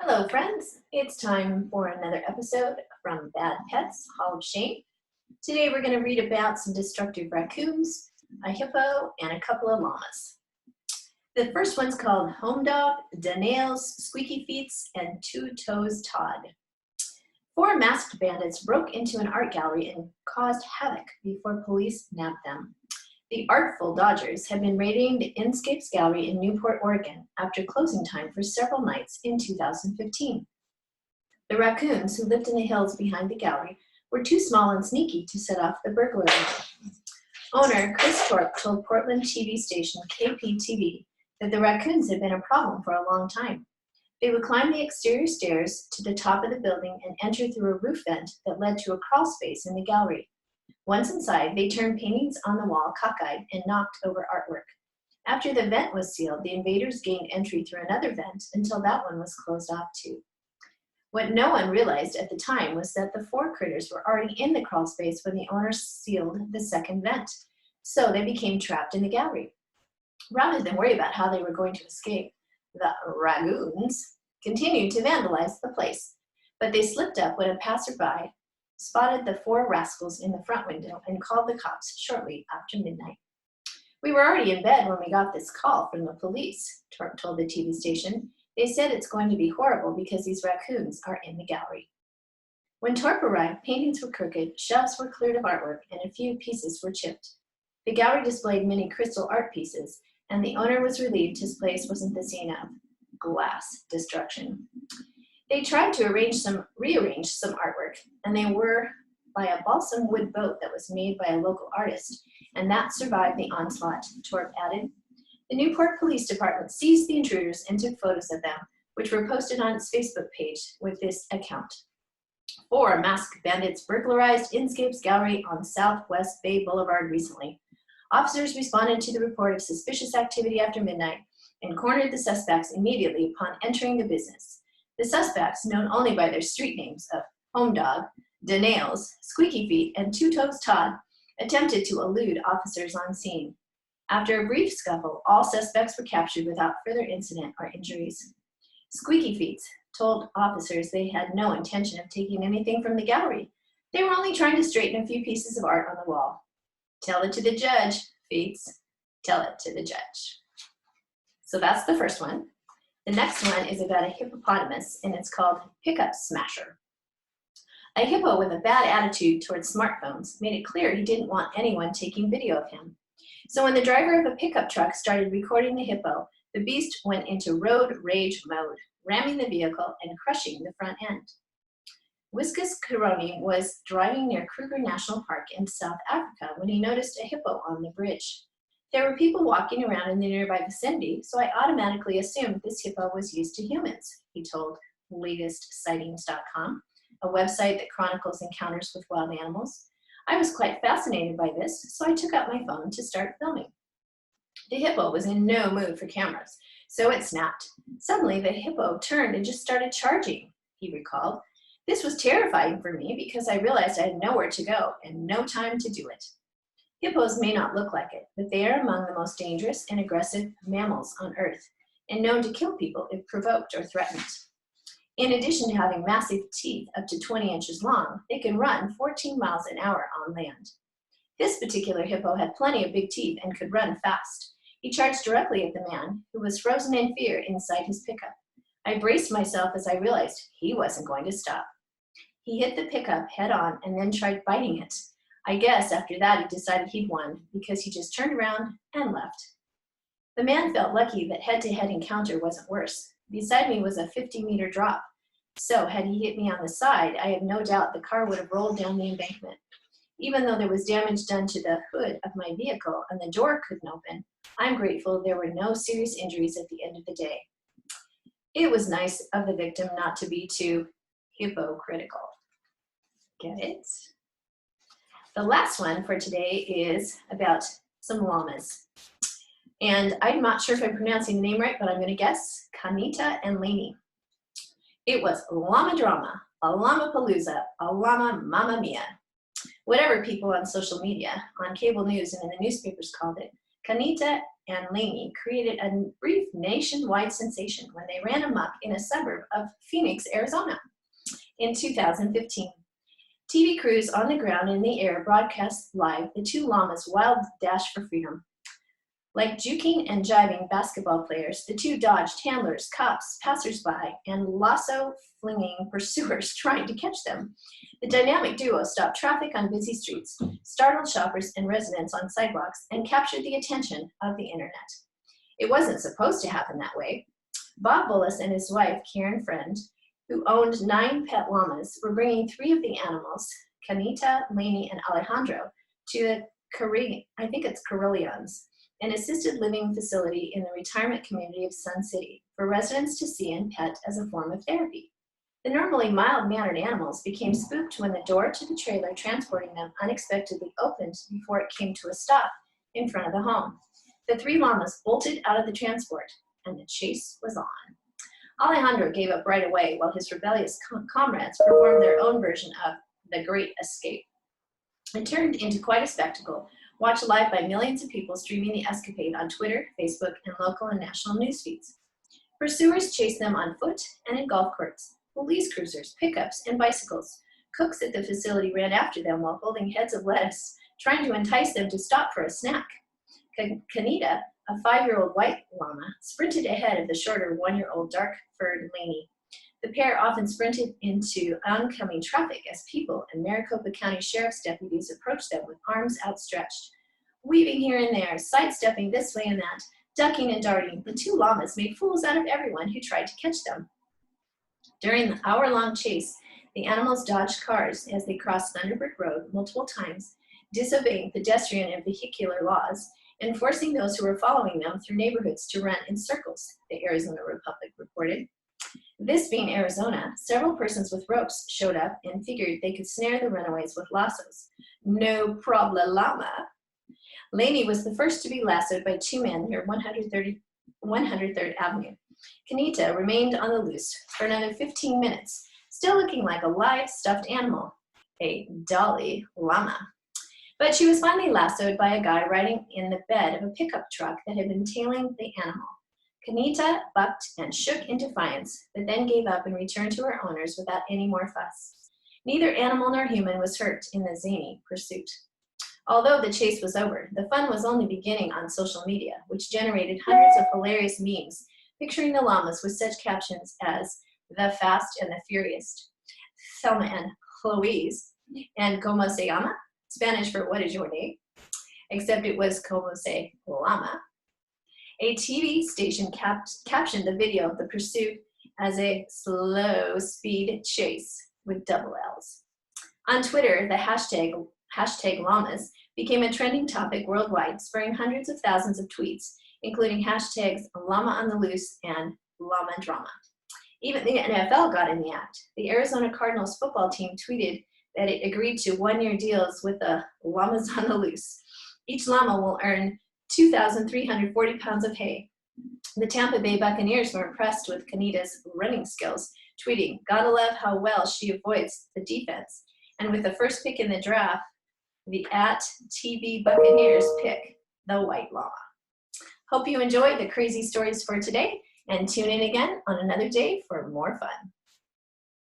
Hello, friends. It's time for another episode from Bad Pets, Hall of Shame. Today we're going to read about some destructive raccoons, a hippo, and a couple of llamas. The first one's called Home Dog, Da Nails, Squeaky Feets, and Two Toes Todd. Four masked bandits broke into an art gallery and caused havoc before police nabbed them. The Artful Dodgers had been raiding the Inscapes Gallery in Newport, Oregon, after closing time for several nights in 2015. The raccoons, who lived in the hills behind the gallery, were too small and sneaky to set off the burglary alarm. Owner Chris Thorpe told Portland TV station KPTV that the raccoons had been a problem for a long time. They would climb the exterior stairs to the top of the building and enter through a roof vent that led to a crawl space in the gallery. Once inside, they turned paintings on the wall cockeyed and knocked over artwork. After the vent was sealed, the invaders gained entry through another vent until that one was closed off too. What no one realized at the time was that the four critters were already in the crawl space when the owners sealed the second vent, so they became trapped in the gallery. Rather than worry about how they were going to escape, the raccoons continued to vandalize the place, but they slipped up when a passerby spotted the four rascals in the front window and called the cops shortly after midnight. "We were already in bed when we got this call from the police," Torp told the TV station. "They said it's going to be horrible because these raccoons are in the gallery." When Torp arrived, paintings were crooked, shelves were cleared of artwork, and a few pieces were chipped. The gallery displayed many crystal art pieces, and the owner was relieved his place wasn't the scene of glass destruction. They tried to rearrange some artwork, and they were by a balsam wood boat that was made by a local artist, and that survived the onslaught, Torp added. The Newport Police Department seized the intruders and took photos of them, which were posted on its Facebook page with this account. "Four masked bandits burglarized Inscapes Gallery on Southwest Bay Boulevard recently. Officers responded to the report of suspicious activity after midnight and cornered the suspects immediately upon entering the business. The suspects, known only by their street names of Home Dog, Da Nails, Squeaky Feet, and Two Toes Todd, attempted to elude officers on scene. After a brief scuffle, all suspects were captured without further incident or injuries. Squeaky Feet told officers they had no intention of taking anything from the gallery. They were only trying to straighten a few pieces of art on the wall. Tell it to the judge, Feets. Tell it to the judge." So that's the first one. The next one is about a hippopotamus, and it's called Pickup Smasher. A hippo with a bad attitude towards smartphones made it clear he didn't want anyone taking video of him. So when the driver of a pickup truck started recording the hippo, the beast went into road rage mode, ramming the vehicle and crushing the front end. Whiskas Karoni was driving near Kruger National Park in South Africa when he noticed a hippo on the bridge. "There were people walking around in the nearby vicinity, so I automatically assumed this hippo was used to humans," he told latestsightings.com, a website that chronicles encounters with wild animals. "I was quite fascinated by this, so I took out my phone to start filming." The hippo was in no mood for cameras, so it snapped. "Suddenly, the hippo turned and just started charging," he recalled. "This was terrifying for me because I realized I had nowhere to go and no time to do it." Hippos may not look like it, but they are among the most dangerous and aggressive mammals on Earth, and known to kill people if provoked or threatened. In addition to having massive teeth up to 20 inches long, they can run 14 miles an hour on land. This particular hippo had plenty of big teeth and could run fast. He charged directly at the man, who was frozen in fear inside his pickup. I braced myself as I realized he wasn't going to stop. He hit the pickup head on and then tried biting it. I guess after that he decided he'd won because he just turned around and left. The man felt lucky that head-to-head encounter wasn't worse. Beside me was a 50-meter drop, so had he hit me on the side, I have no doubt the car would have rolled down the embankment. Even though there was damage done to the hood of my vehicle and the door couldn't open, I'm grateful there were no serious injuries at the end of the day. It was nice of the victim not to be too hypocritical. Get it? The last one for today is about some llamas. And I'm not sure if I'm pronouncing the name right, but I'm going to guess Kanita and Lainey. It was llama drama, a llama palooza, a llama mamma mia. Whatever people on social media, on cable news, and in the newspapers called it, Kanita and Laney created a brief nationwide sensation when they ran amok in a suburb of Phoenix, Arizona in 2015. TV crews on the ground and in the air broadcast live the two llamas' wild dash for freedom. Like juking and jiving basketball players, the two dodged handlers, cops, passersby, and lasso-flinging pursuers trying to catch them. The dynamic duo stopped traffic on busy streets, startled shoppers and residents on sidewalks, and captured the attention of the internet. It wasn't supposed to happen that way. Bob Bullis and his wife, Karen Friend, who owned 9 pet llamas, were bringing 3 of the animals, Canita, Laney, and Alejandro, to the Carillons, an assisted living facility in the retirement community of Sun City for residents to see and pet as a form of therapy. The normally mild-mannered animals became spooked when the door to the trailer transporting them unexpectedly opened before it came to a stop in front of the home. The 3 llamas bolted out of the transport, and the chase was on. Alejandro gave up right away while his rebellious comrades performed their own version of The Great Escape. It turned into quite a spectacle, watched live by millions of people streaming the escapade on Twitter, Facebook, and local and national news feeds. Pursuers chased them on foot and in golf carts, police cruisers, pickups, and bicycles. Cooks at the facility ran after them while holding heads of lettuce, trying to entice them to stop for a snack. Canita, a 5-year-old white llama, sprinted ahead of the shorter 1-year-old dark-furred Laney. The pair often sprinted into oncoming traffic as people and Maricopa County Sheriff's deputies approached them with arms outstretched. Weaving here and there, sidestepping this way and that, ducking and darting, the 2 llamas made fools out of everyone who tried to catch them. During the hour-long chase, the animals dodged cars as they crossed Thunderbird Road multiple times, disobeying pedestrian and vehicular laws, and forcing those who were following them through neighborhoods to run in circles, the Arizona Republic reported. This being Arizona, several persons with ropes showed up and figured they could snare the runaways with lassos. No problema. Laney was the first to be lassoed by 2 men near 103rd Avenue. Canita remained on the loose for another 15 minutes, still looking like a live stuffed animal, a dolly llama. But she was finally lassoed by a guy riding in the bed of a pickup truck that had been tailing the animal. Canita bucked and shook in defiance, but then gave up and returned to her owners without any more fuss. Neither animal nor human was hurt in the zany pursuit. Although the chase was over, the fun was only beginning on social media, which generated hundreds of hilarious memes picturing the llamas with such captions as "The Fast and the Furious," "Thelma and Louise," and "Como se llama?" Spanish for "What is your name?" Except it was "Como se llama." A TV station captioned the video of the pursuit as a slow speed chase with double L's. On Twitter, the hashtag llamas became a trending topic worldwide, spurring hundreds of thousands of tweets, including hashtags llama on the loose and llama drama. Even the NFL got in the act. The Arizona Cardinals football team tweeted that it agreed to 1-year deals with the llamas on the loose. Each llama will earn 2,340 pounds of hay. The Tampa Bay Buccaneers were impressed with Canita's running skills, tweeting, "Gotta love how well she avoids the defense." And with the first pick in the draft, the @TB Buccaneers pick the white llama. Hope you enjoyed the crazy stories for today, and tune in again on another day for more fun.